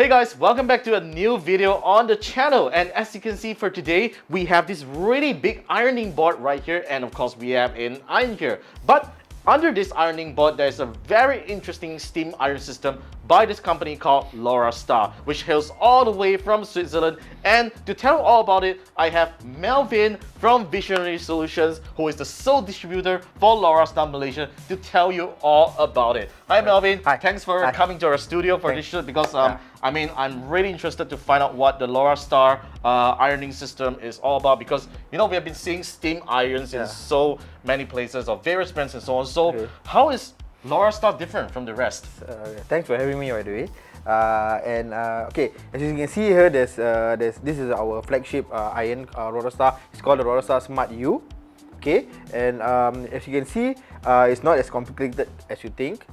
Hey guys, welcome back to a new video on the channel, and as you can see for today, we have this really big ironing board right here, and of course we have an iron here. But under this ironing board, there's a very interesting steam iron system by this company called Laurastar, which hails all the way from Switzerland. And to tell all about it, I have Melvin from Visionary Solutions, who is the sole distributor for Laurastar Malaysia, to tell you all about it. Hi Melvin, Hi. Thanks for coming to our studio for this shoot, because I mean, I'm really interested to find out what the Laurastar ironing system is all about, because you know we have been seeing steam irons in so many places of various brands and so on. So how is Laurastar different from the rest? Thanks for having me, by the way. Okay, as you can see here, this is our flagship iron, Laurastar. It's called the Laurastar Smart U. Okay, and as you can see, it's not as complicated as you think.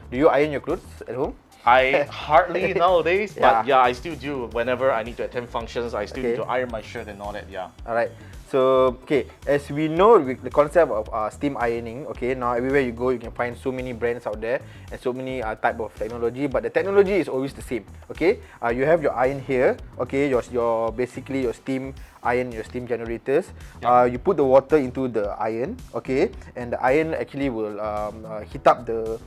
Do you iron your clothes at home? I hardly nowadays, but yeah, I still do. Whenever I need to attend functions, I still need to iron my shirt and all that. Yeah. All right. So, okay, as we know the concept of steam ironing, okay, now everywhere you go, you can find so many brands out there and so many type of technology, but the technology is always the same. Okay, you have your iron here. Okay, your basically your steam iron, your steam generators. You put the water into the iron. Okay, and the iron actually will heat up the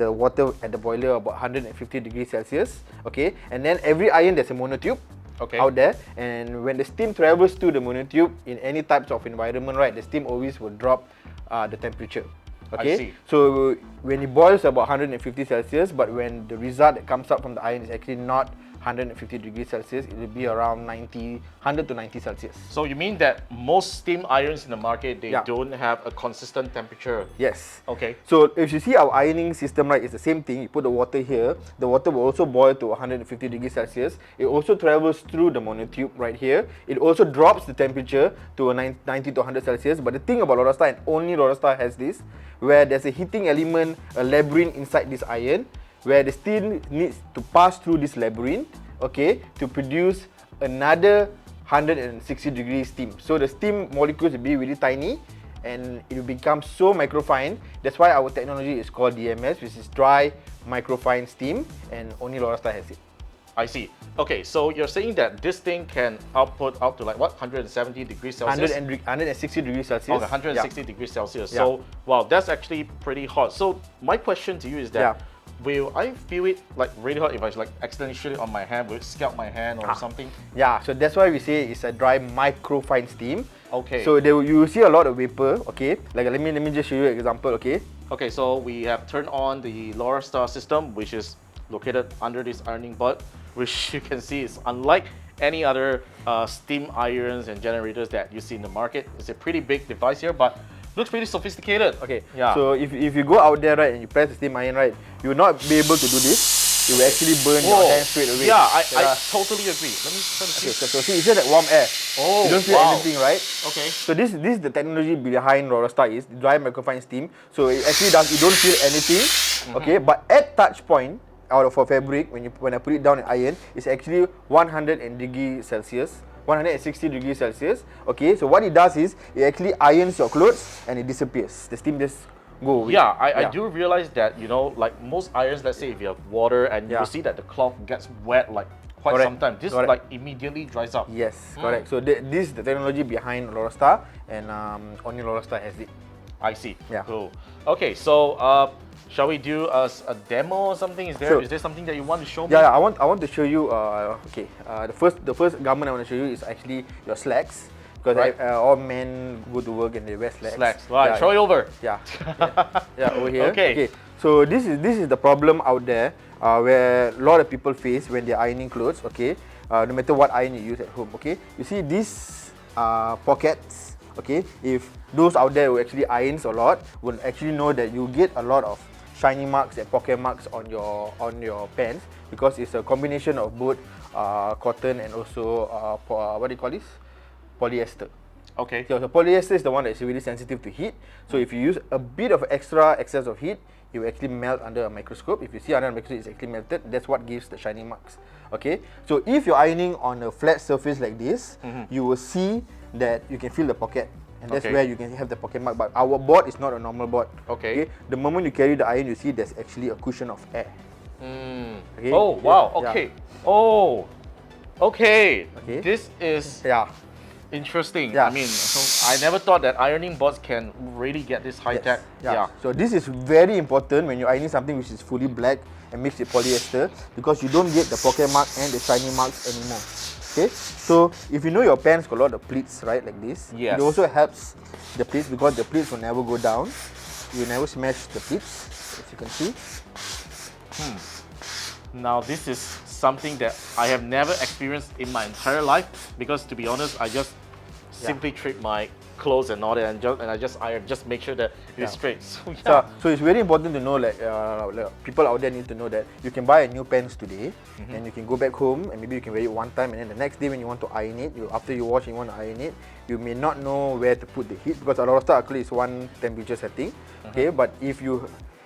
water at the boiler about 150 degrees Celsius. Okay, and then every iron there's a monotube out there, and when the steam travels to the monotube in any types of environment, right, the steam always will drop the temperature. Okay, so when it boils about 150 Celsius, but when the result that comes out from the iron is actually not 150 degrees Celsius, it will be around 100 to 90 Celsius. So you mean that most steam irons in the market, they don't have a consistent temperature? Yes. Okay. So if you see our ironing system, right, it's the same thing. You put the water here. The water will also boil to 150 degrees Celsius. It also travels through the monotube right here. It also drops the temperature to 90 to 100 Celsius. But the thing about Laurastar, and only Laurastar has this, where there's a heating element, a labyrinth inside this iron, where the steam needs to pass through this labyrinth, okay, to produce another 160 degree steam. So the steam molecules will be really tiny and it will become so microfine. That's why our technology is called DMS, which is dry microfine steam, and only Laurastar has it. I see. Okay, so you're saying that this thing can output up to like what, 170 degrees Celsius? 160 degrees Celsius. Okay, 160 degrees Celsius. So, wow, that's actually pretty hot. So my question to you is that, will I feel it like really hot if I like accidentally shoot it on my hand? Will it scalp my hand or something? Yeah, so that's why we say it's a dry microfine steam. Okay. So you will see a lot of vapor. Okay, like let me just show you an example. Okay. Okay, so we have turned on the Laurastar system, which is located under this ironing board, which you can see is unlike any other steam irons and generators that you see in the market. It's a pretty big device here, but looks pretty sophisticated. Okay, so if you go out there, right, and you press the steam iron, right, you will not be able to do this. You will actually burn your hand straight away. Yeah, I totally agree. Let me see. So see, it's just like warm air. Oh, you don't feel anything, right? Okay. So this is the technology behind Laurastar, is dry microfine steam. So it actually you don't feel anything. Okay, but at touch point out of a fabric, when I put it down in iron, it's actually 100 degrees Celsius. 160 degrees Celsius. Okay, so what it does is it actually irons your clothes and it disappears. The steam just go away. Yeah, I do realize that, you know, like most irons, let's say if you have water and you see that the cloth gets wet like quite sometimes, this like immediately dries up. Yes, correct. So this is the technology behind Laurastar, and only Laurastar has it. I see. Yeah. Cool. Okay, so shall we do a demo or something? Is there something that you want to show me? Yeah, I want to show you. The first garment I want to show you is actually your slacks, because all men go to work and they wear slacks. Slacks. Right. Throw it over. Yeah. Over here. Okay. So this is the problem out there where a lot of people face when they're ironing clothes. Okay. No matter what iron you use at home. Okay. You see these pockets. Okay. If those out there who actually irons a lot will actually know that you get a lot of shiny marks and pocket marks on your pants, because it's a combination of both cotton and also what do you call this? Polyester. Okay. So the polyester is the one that's really sensitive to heat. So if you use a bit of excess of heat, it will actually melt under a microscope. If you see under a microscope, it's actually melted. That's what gives the shiny marks. Okay. So if you're ironing on a flat surface like this, you will see that you can feel the pocket. And that's where you can have the pocket mark. But our board is not a normal board. Okay. The moment you carry the iron, you see there's actually a cushion of air. Okay. Oh wow. Yeah. Okay. Oh. Okay. Okay. This is Yeah. interesting. Yeah. I mean, I never thought that ironing boards can really get this high tech. Yeah. So this is very important when you're ironing something which is fully black and mixed with polyester, because you don't get the pocket mark and the shiny marks anymore. Okay. So if you know your pants got a lot of pleats, right, like this, Yes. it also helps the pleats because the pleats will never go down. You never smash the pleats, as you can see. Now this is something that I have never experienced in my entire life, because to be honest, I just simply treat my clothes and all that, and I just iron, just make sure that it is straight. So, yeah. So it's very important to know, like people out there need to know that you can buy a new pants today, and you can go back home and maybe you can wear it one time, and then the next day when you want to iron it, after you wash and you want to iron it, you may not know where to put the heat, because a Laurastar acrylic is one temperature setting. Okay, but if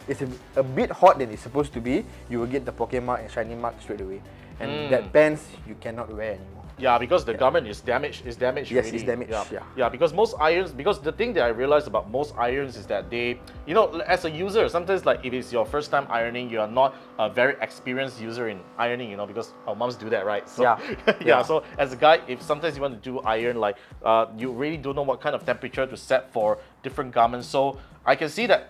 it's a bit hot than it's supposed to be, you will get the pocket mark and shiny mark straight away, and that pants you cannot wear anymore. Yeah, because the garment is damaged. It's damaged. Yes, already. it's damaged. Yeah, because most irons. Because the thing that I realized about most irons is that they, you know, as a user, sometimes like if it's your first time ironing, you are not a very experienced user in ironing. You know, because our moms do that, right? So, Yeah. So as a guy, if sometimes you want to do iron, like you really don't know what kind of temperature to set for different garments. So I can see that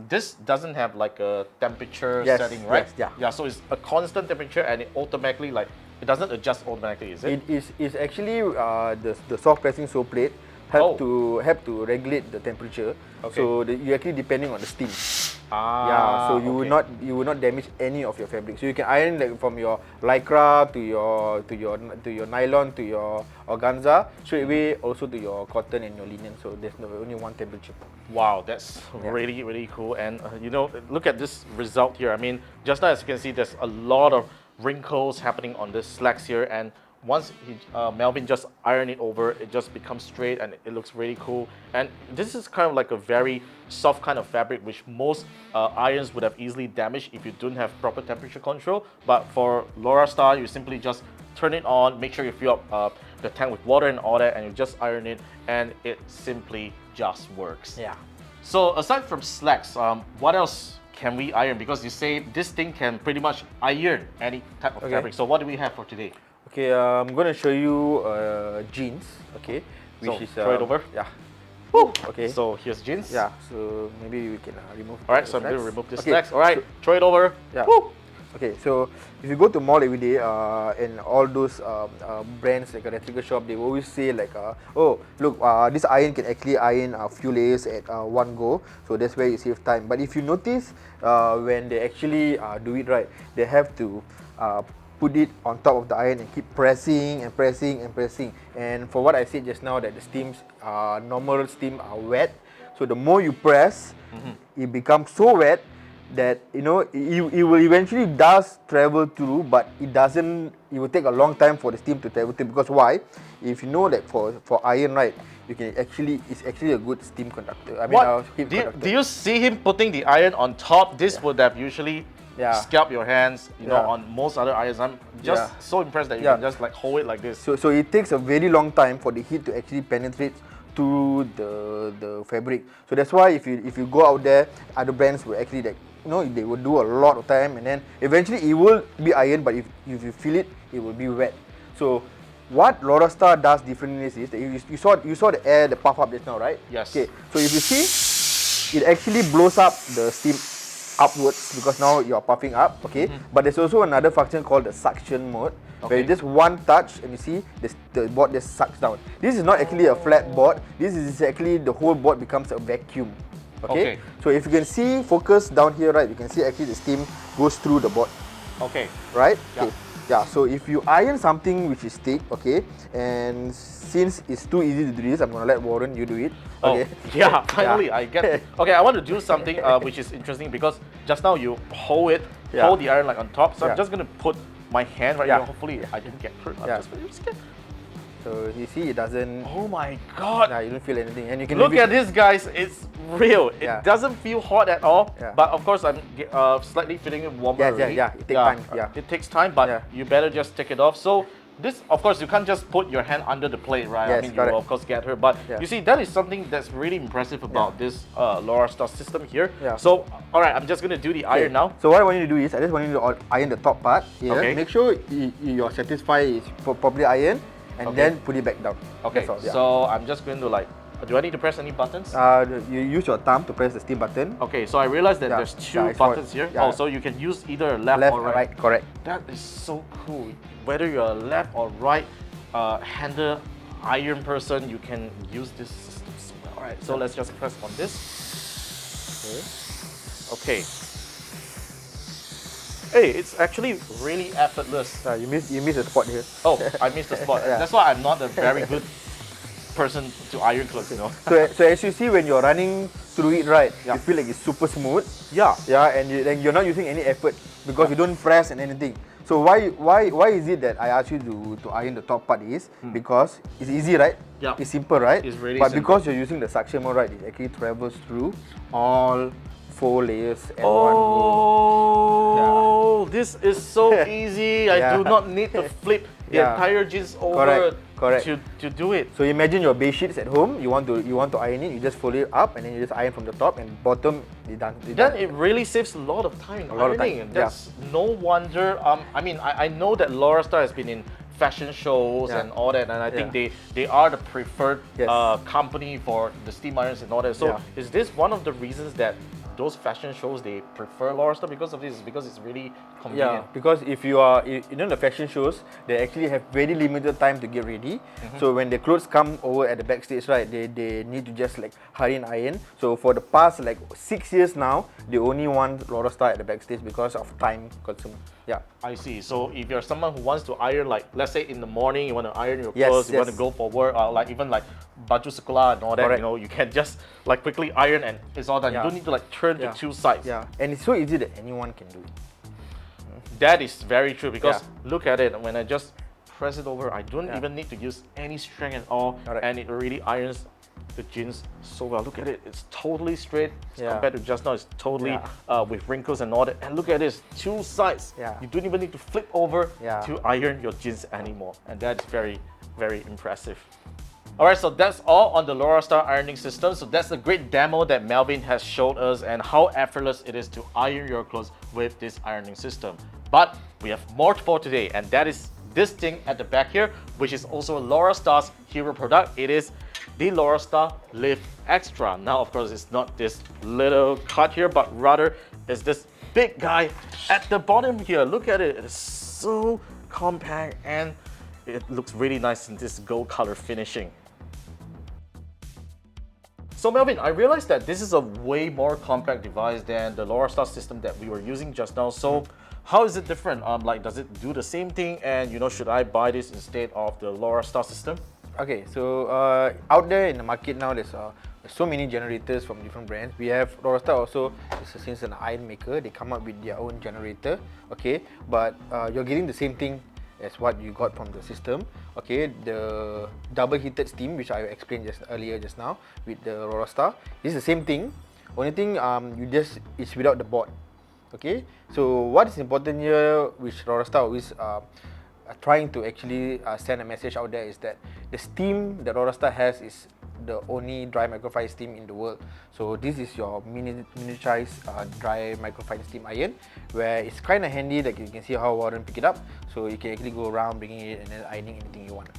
this doesn't have like a temperature setting, right? Yes, Yeah. So it's a constant temperature, and it automatically like. It doesn't adjust automatically, is it? It's actually the soft pressing sole plate help to regulate the temperature. Okay. So you're actually depending on the steam. So you will not damage any of your fabric. So you can iron like from your lycra to your nylon to your organza, straight away also to your cotton and your linen. So there's only one temperature. Wow, that's really cool. And you know, look at this result here. I mean, just now as you can see, there's a lot of wrinkles happening on the slacks here, and once Melvin just ironed it over, it just becomes straight and it looks really cool. And this is kind of like a very soft kind of fabric which most irons would have easily damaged if you don't have proper temperature control. But for Laurastar, you simply just turn it on, make sure you fill up the tank with water and all that, and you just iron it, and it simply just works. Yeah. So aside from slacks, what else can we iron? Because you say this thing can pretty much iron any type of fabric. So what do we have for today? Okay, I'm gonna show you jeans. Okay, which is throw it over. Yeah. Woo! Okay. So here's jeans. Yeah. So maybe we can remove. All right. So I'm gonna remove this slacks. All right. Throw it over. Yeah. Woo! Okay, so if you go to mall every day and all those brands like a electrical shop, they always say like, oh look, this iron can actually iron a few layers at one go, so that's where you save time. But if you notice, when they actually do it right, they have to put it on top of the iron and keep pressing and pressing and pressing. And for what I said just now, that the steams, normal steam are wet, so the more you press, it becomes so wet that it will eventually does travel through, but it will take a long time for the steam to travel through. Because why? If you know that for iron, right, it's actually a good steam conductor. I mean, heat conductor. Do you see him putting the iron on top? This would have usually scalp your hands, you know, on most other irons. I'm just so impressed that you can just like hold it like this. So it takes a very long time for the heat to actually penetrate through the fabric. So that's why if you go out there, other brands will actually like, they will do a lot of time, and then eventually it will be iron, but if you feel it, it will be wet. So what Laurastar does differently is that you saw the air, the puff up just now, right? Yes. Okay. So if you see, it actually blows up the steam upwards because now you are puffing up. Okay. But there's also another function called the suction mode, where just one touch and you see the board just sucks down. This is not actually a flat board. This is actually the whole board becomes a vacuum. Okay. So if you can see, focus down here, right, you can see actually the steam goes through the board. Okay. Right? Yeah. Okay. Yeah, so if you iron something which is thick, okay, and since it's too easy to do this, I'm gonna let Warren you do it. Okay. Oh, yeah, finally I get it. Okay, I want to do something which is interesting, because just now you hold the iron like on top. So I'm just gonna put my hand right here. Hopefully I didn't get hurt. I'm just very scared. So you see, it doesn't. Oh my god! Yeah, you don't feel anything, and you can look at this, guys. It's real. It doesn't feel hot at all. But of course, I'm slightly feeling it warmer. Yeah. It takes time. Yeah. It takes time, but you better just take it off. So this, of course, you can't just put your hand under the plate, right? Yes, I mean, you correct. will of course get hurt. But Yeah. you see, that is something that's really impressive about this Laurastar system here. Yeah. So, all right, I'm just gonna do the iron now. So what I want you to do is, I just want you to iron the top part here. Okay. Make sure your satisfier is properly ironed, and then put it back down. Okay. That's all, yeah. So I'm just going to like. Do I need to press any buttons? You use your thumb to press the steam button. Okay, so I realized that Yeah. there's two it's for- buttons here. yeah. Oh, so you can use either left, Left or or right. right, correct. That is so cool. Whether you're a left or right hander iron person, you can use this system. All right, so let's just press on this. Okay. Hey, it's actually really effortless. You miss the spot here. Oh, I missed the spot. Yeah. That's why I'm not a very good person to iron clothes, you know. So as you see, when you're running through it, right, Yeah. you feel like it's super smooth. Yeah. Yeah, and you're not using any effort because you don't press and anything. So why is it that I asked you to iron the top part is because it's easy, right? Yeah. It's simple, right? It's really but simple. because you're using the suction mode, right, it actually travels through all 4 layers at one go. Oh, this is so easy. I Yeah. do not need to flip the Yeah. entire jeans over Correct. to do it. So imagine your bed sheets at home. You want to iron it. You just fold it up and then you just iron from the top and bottom. You're done. Then it really saves a lot of time A lot of ironing. time, yeah. That's no wonder. I mean, I know that Laurastar has been in fashion shows Yeah. and all that, and I think Yeah. they are the preferred Yes. company for the steam irons and all that. So Yeah. is this one of the reasons that those fashion shows they prefer Laurastar because of this? Because it's really convenient. Yeah, because if you know the fashion shows, they actually have very limited time to get ready. So when the clothes come over at the backstage, right, they need to just like hurry and iron. So for the past like 6 years now, they only want Laurastar at the backstage because of time consumed. Yeah. I see. So if you're someone who wants to iron, like let's say in the morning you want to iron your Yes, clothes, you want to yes. go for work, or like even like baju sekolah and all that, Correct. you know, you can just like quickly iron and it's all done. Yeah. You don't need to like turn Yeah. to two sides. Yeah, and it's so easy that anyone can do it. That is very true because Yeah. look at it. When I just press it over, I don't Yeah. even need to use any strength at all, Correct. and it already irons the jeans so well. Look at it; it's totally straight Yeah. compared to just now. It's totally Yeah. with wrinkles and all that. And look at this, two sides. Yeah. You don't even need to flip over Yeah. to iron your jeans anymore, and that's very, very impressive. All right, so that's all on the Laurastar ironing system. So that's a great demo that Melvin has showed us and how effortless it is to iron your clothes with this ironing system. But we have more for today, and that is this thing at the back here, which is also Laurastar's hero product. It is the Laurastar Live Extra. Now, of course, it's not this little cut here, but rather it's this big guy at the bottom here. Look at it, it's so compact and it looks really nice in this gold color finishing. So Melvin, I realized that this is a way more compact device than the Laurastar system that we were using just now. So how is it different? Like, does it do the same thing? And you know, should I buy this instead of the Laurastar system? Okay, so out there in the market now, there's so many generators from different brands. We have Laurastar also, since an iron maker, they come up with their own generator. Okay, but you're getting the same thing as what you got from the system. Okay, the double heated steam, which I explained earlier just now with the Laurastar, this is the same thing. Only thing it's without the board. Okay, so what is important here, which Laurastar always trying to actually send a message out there, is that the steam that Laurastar has is the only dry microfine steam in the world. So this is your miniaturized dry microfine steam iron, where it's kind of handy, like you can see how Warren pick it up, so you can actually go around bringing it and then ironing anything you want.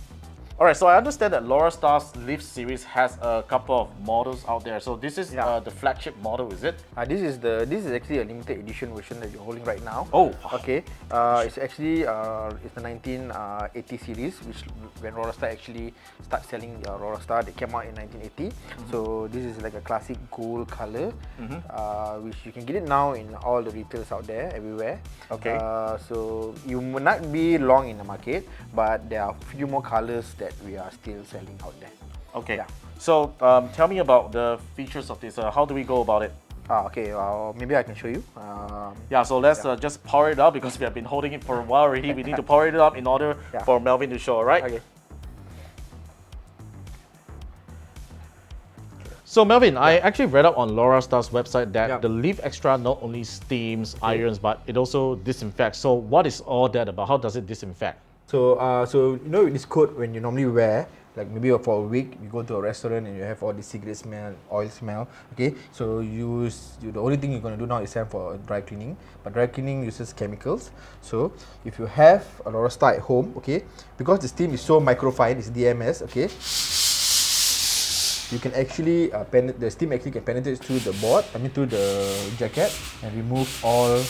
Alright, so I understand that Laurastar's Live series has a couple of models out there. So this is the flagship model, is it? This is actually a limited edition version that you're holding right now. Oh, okay. It's actually it's the 1980 series, which when Laurastar actually started selling Laurastar, they came out in 1980. So this is like a classic gold color, which you can get it now in all the retailers out there, everywhere. Okay. So you will not be long in the market, but there are a few more colors that we are still selling out there. Okay. Yeah. So tell me about the features of this. How do we go about it? Okay, maybe I can show you. Yeah, so let's just power it up because we have been holding it for a while already. We need to power it up in order for Melvin to show, alright? Okay. So Melvin, I actually read up on Laurastar's website that Yeah. the Live Extra not only steams, irons, but it also disinfects. So what is all that about? How does it disinfect? So you know this coat when you normally wear, like maybe for a week, you go to a restaurant and you have all the cigarette smell, oil smell. Okay, so the only thing you're gonna do now is send for dry cleaning, but dry cleaning uses chemicals. So if you have a Laurastar at home, okay, because the steam is so microfine, it's DMS, okay, you can actually the steam actually can penetrate through the board, through the jacket, and remove all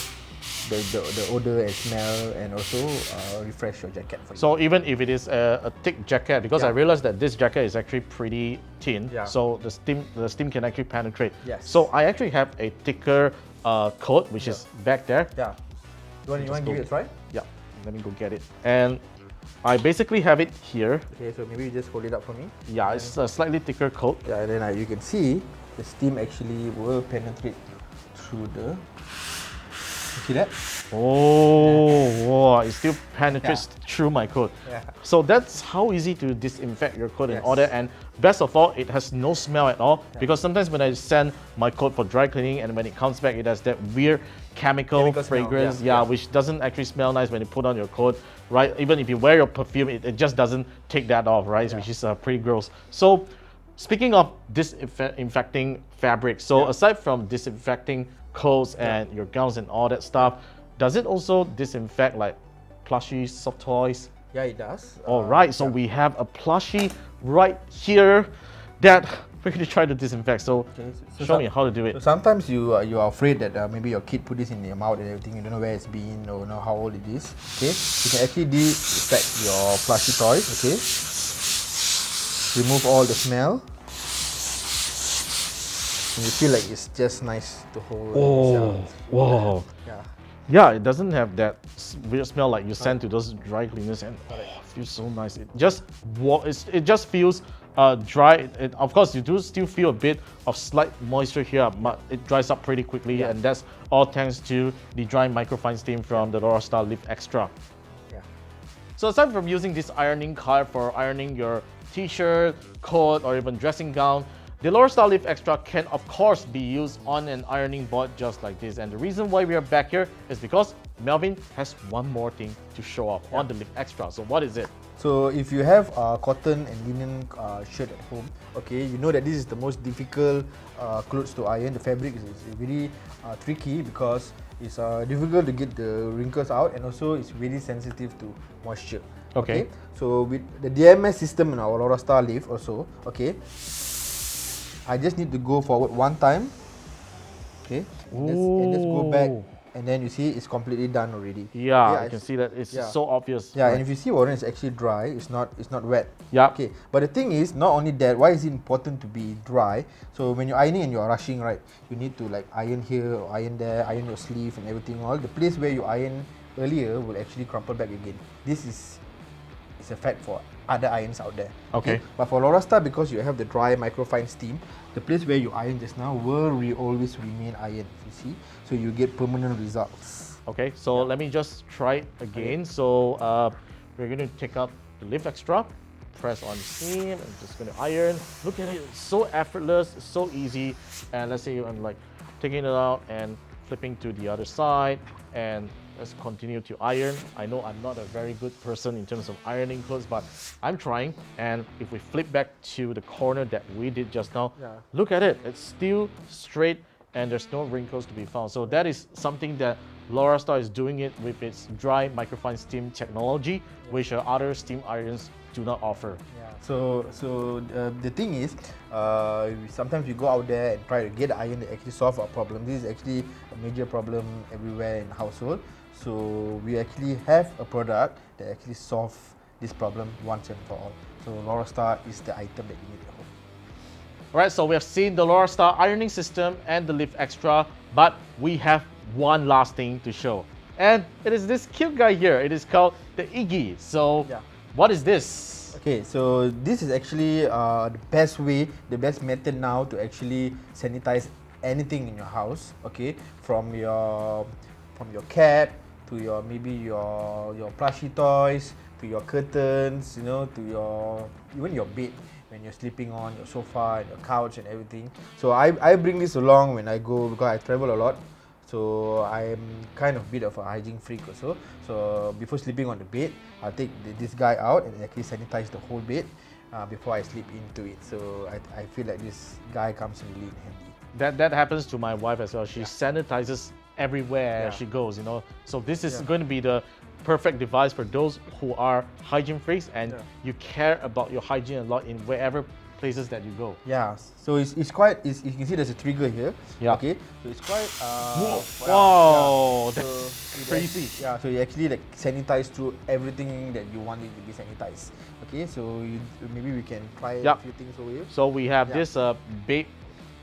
the odor and smell, and also refresh your jacket for you. So even if it is a thick jacket, because I realized that this jacket is actually pretty thin, so the steam can actually penetrate. Yes. So I actually have a thicker coat, which is back there. Yeah. You want to give it a try? Yeah. Let me go get it. And I basically have it here. Okay, so maybe you just hold it up for me. Yeah, it's a slightly thicker coat. Yeah, and then you can see the steam actually will penetrate through the. See that? Oh, wow, it still penetrates through my coat. Yeah. So that's how easy to disinfect your coat and all that. And best of all, it has no smell at all, because sometimes when I send my coat for dry cleaning and when it comes back, it has that weird chemical fragrance, which doesn't actually smell nice when you put on your coat, right? Even if you wear your perfume, it just doesn't take that off, right? Which is pretty gross. So speaking of disinfecting fabric, so aside from disinfecting clothes and your gowns and all that stuff, does it also disinfect like plushies, soft toys? Yeah, it does. Alright, so we have a plushie right here that we're going to try to disinfect. So, show me how to do it. So sometimes you are afraid that maybe your kid put this in their mouth and everything, you don't know where it's been or know how old it is. Okay, you can actually disinfect your plushie toys. Okay, remove all the smell. And you feel like it's just nice to hold. Wow. Yeah, it doesn't have that weird smell like you send to those dry cleaners, and it feels so nice. It just feels dry. Of course, you do still feel a bit of slight moisture here, but it dries up pretty quickly, and that's all thanks to the dry microfine steam from the Laurastar Live Extra. So aside from using this ironing card for ironing your t-shirt, coat, or even dressing gown, the Laurastar Live Extra can of course be used on an ironing board just like this. And the reason why we are back here is because Melvin has one more thing to show off on the Live Extra. So what is it? So if you have cotton and linen shirt at home, okay, you know that this is the most difficult clothes to iron. The fabric is really tricky because it's difficult to get the wrinkles out, and also it's really sensitive to moisture. Okay. So with the DMS system in our Laurastar Live also, okay, I just need to go forward one time, okay, and just go back, and then you see it's completely done already. Yeah, I can see that it's so obvious. Yeah, and if you see Warren, it's actually dry. It's not wet. Yeah. Okay, but the thing is, not only that, why is it important to be dry? So when you're ironing and you're rushing, right, you need to like iron here or iron there, iron your sleeve and everything. All the place where you iron earlier will actually crumple back again. This is a fact for other irons out there. Okay. But for Laurastar, because you have the dry microfine steam, the place where you iron just now will always remain iron. You see, so you get permanent results. Okay, so let me just try it again. So we're going to take out the Live Extra, press on steam, and just going to iron. Look at it, it's so effortless, it's so easy. And let's say I'm like taking it out and flipping to the other side, and let's continue to iron. I know I'm not a very good person in terms of ironing clothes, but I'm trying. And if we flip back to the corner that we did just now, look at it, it's still straight and there's no wrinkles to be found. So that is something that Laurastar is doing it with its dry microfine steam technology, which other steam irons do not offer. So the thing is, sometimes we go out there and try to get an iron that actually solve our problem. This is actually a major problem everywhere in household. So we actually have a product that actually solve this problem once and for all. So Laurastar is the item that you need at home. Alright, so we have seen the Laurastar ironing system and the Live Extra, but we have one last thing to show. And it is this cute guy here. It is called the Iggy. So what is this? Okay, so this is actually the best way, the best method now to actually sanitize anything in your house. Okay, from your cap to your maybe your plushie toys, to your curtains, you know, to your even your bed when you're sleeping on your sofa and your couch and everything. So I bring this along when I go, because I travel a lot. So I'm kind of bit of a hygiene freak also. So before sleeping on the bed, I'll take this guy out and actually sanitize the whole bed before I sleep into it. So I feel like this guy comes really in handy. That happens to my wife as well. She sanitizes everywhere she goes, you know. So this is going to be the perfect device for those who are hygiene freaks and you care about your hygiene a lot in wherever places that you go. Yeah, so it's quite, you can see there's a trigger here. Yeah. Okay, so it's quite, Whoa, that's crazy. Yeah, so you actually like sanitize through everything that you want it to be sanitized. Okay, so maybe we can try a few things over here. So we have this big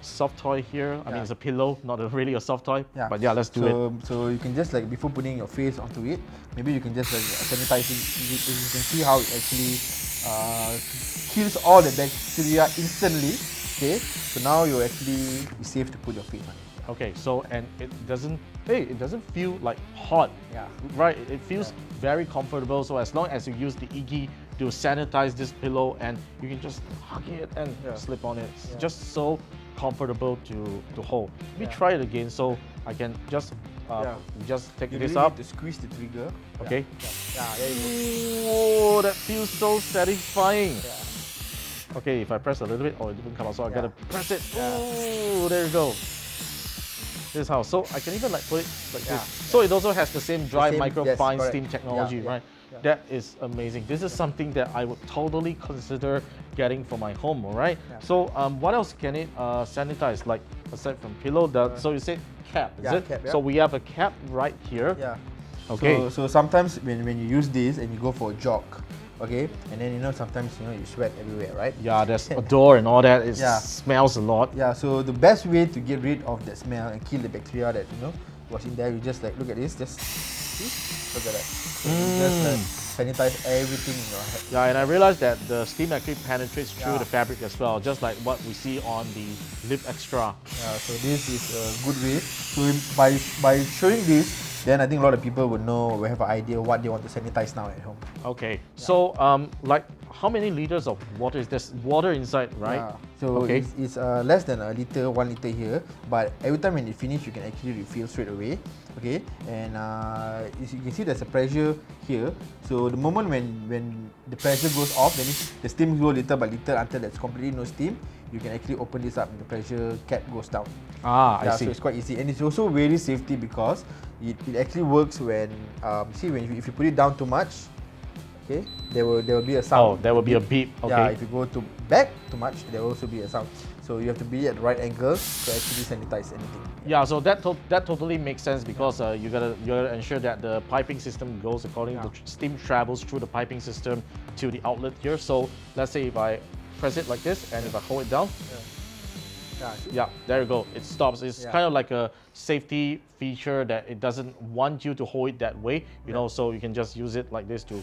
soft toy here. I mean, it's a pillow, not really a soft toy. Yeah. But yeah, let's do it. So you can just like, before putting your face onto it, maybe you can just like sanitize it. You can see how it actually kills all the bacteria instantly. Okay, so now you're actually safe to put your face on it. Okay, so and it doesn't feel like hot. Yeah. Right, it feels very comfortable. So as long as you use the Iggy to sanitize this pillow and you can just hug it and slip on it. It's just so comfortable to hold. Let me try it again so I can just take this up. Need to squeeze the trigger. Okay. Yeah, there you go. Oh, that feels so satisfying. Okay, if I press a little bit, it didn't come out, so I gotta press it. Oh, there you go. This is how. So I can even like put it like this. So it also has the same dry microfine steam technology, right? That is amazing. This is something that I would totally consider getting for my home, all right? So what else can it sanitize, like aside from pillow? So you said cap, is it? Cap, So we have a cap right here. Yeah. Okay. So sometimes when you use this and you go for a jog, okay, and then sometimes you sweat everywhere, right? Yeah, there's a door and all that. It smells a lot. Yeah. So the best way to get rid of that smell and kill the bacteria that was in there, you just like look at this, just see, look at that. So you just like sanitize everything in your head. Yeah, and I realized that the steam actually penetrates through the fabric as well, just like what we see on the Lip Extra. Yeah. So this is a good way. So by showing this, then I think a lot of people would know, will have an idea what they want to sanitize now at home. Okay, so like how many liters of water is this? Water inside, right? Yeah. So it's less than a liter, 1 liter here, but every time when you finish, you can actually refill straight away. Okay, and you can see there's a pressure here. So the moment when the pressure goes off, then the steam goes little by little until there's completely no steam. You can actually open this up and the pressure cap goes down. I see. So it's quite easy, and it's also very safety because it actually works when if you put it down too much, okay, there will be a sound. Oh, there will be a beep. Okay. Yeah, if you go back too much, there will also be a sound. So you have to be at the right angle to actually sanitize anything. Yeah, so that totally makes sense because you gotta ensure that the piping system goes according to the steam travels through the piping system to the outlet here. So let's say if I press it like this and if I hold it down, there you go. It stops. It's kind of like a safety feature that it doesn't want you to hold it that way, you know. So you can just use it like this to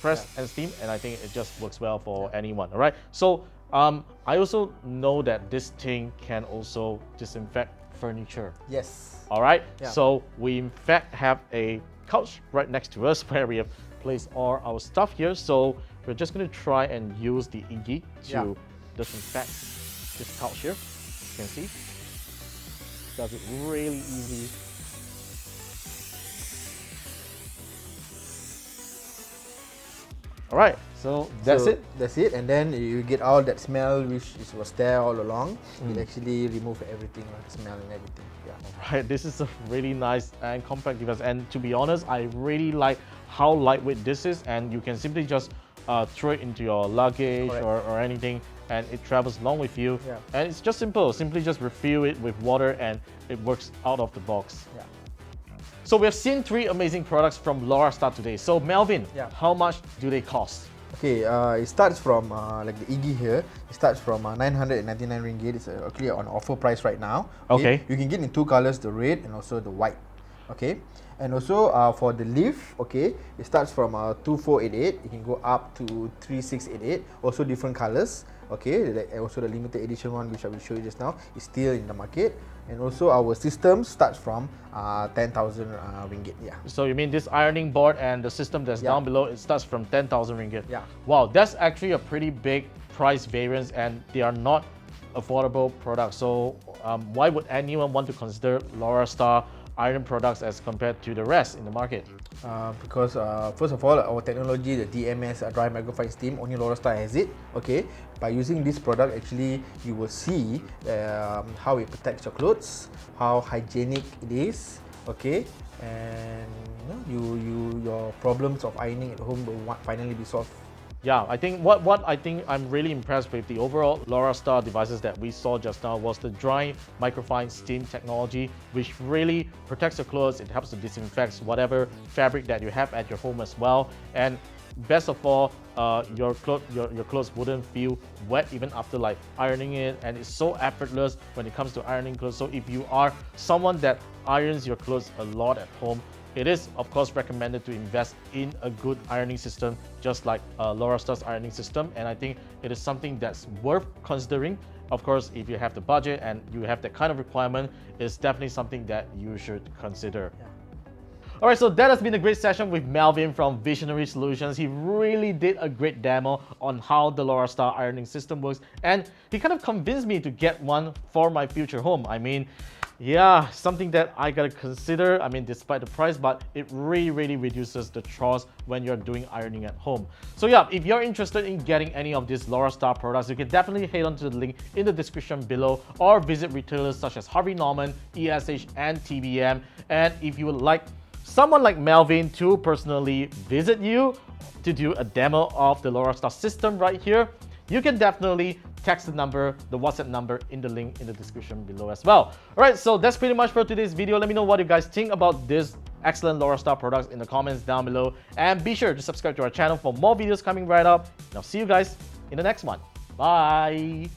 press and steam, and I think it just works well for anyone. All right. So I also know that this thing can also disinfect furniture. Yes. All right. So we in fact have a couch right next to us where we have placed all our stuff here. So we're just going to try and use the Iggy to disinfect this couch here. You can see, does it really easy. All right, so that's it. That's it, and then you get all that smell which was there all along. It actually remove everything, the smell and everything. Right, this is a really nice and compact device, and to be honest, I really like how lightweight this is, and you can simply just throw it into your luggage or anything, and it travels along with you. And it's just simple. Simply just refill it with water, and it works out of the box. So we have seen 3 amazing products from Laurastar today. So Melvin, how much do they cost? Okay, it starts from like the Iggy here. It starts from 999 ringgit. It's actually on offer price right now. Okay. You can get in 2 colors, the red and also the white. Okay. And also for the leaf, okay, it starts from 2488. It can go up to 3688. Also different colors. Okay, also the limited edition one, which I will show you just now, is still in the market. And also our system starts from 10,000 ringgit. So you mean this ironing board and the system that's down below, it starts from 10,000 ringgit? Yeah. Wow, that's actually a pretty big price variance, and they are not affordable products. So why would anyone want to consider Laurastar iron products as compared to the rest in the market? Because first of all, our technology, the DMS dry microfine steam, only Laurastar has it. Okay, by using this product, actually you will see how it protects your clothes, how hygienic it is. Okay, and your problems of ironing at home will finally be solved. Yeah, I think what I think I'm really impressed with the overall Laurastar devices that we saw just now was the dry microfine steam technology, which really protects your clothes. It helps to disinfect whatever fabric that you have at your home as well. And best of all, your clothes wouldn't feel wet even after like ironing it, and it's so effortless when it comes to ironing clothes. So if you are someone that irons your clothes a lot at home, it is, of course, recommended to invest in a good ironing system, just like Laurastar's ironing system. And I think it is something that's worth considering. Of course, if you have the budget and you have that kind of requirement, it's definitely something that you should consider. Yeah. All right, so that has been a great session with Melvin from Visionary Solutions. He really did a great demo on how the Laurastar ironing system works, and he kind of convinced me to get one for my future home. I mean, yeah, something that I gotta consider, I mean, despite the price, but it really reduces the chores when you're doing ironing at home. So yeah, if you're interested in getting any of these Laurastar products, you can definitely head on to the link in the description below, or visit retailers such as Harvey Norman, ESH, and TBM. And if you would like someone like Melvin to personally visit you to do a demo of the Laurastar system right here, you can definitely text the number, the WhatsApp number in the link in the description below as well. Alright, so that's pretty much for today's video. Let me know what you guys think about this excellent Laurastar products in the comments down below. And be sure to subscribe to our channel for more videos coming right up. And I'll see you guys in the next one. Bye!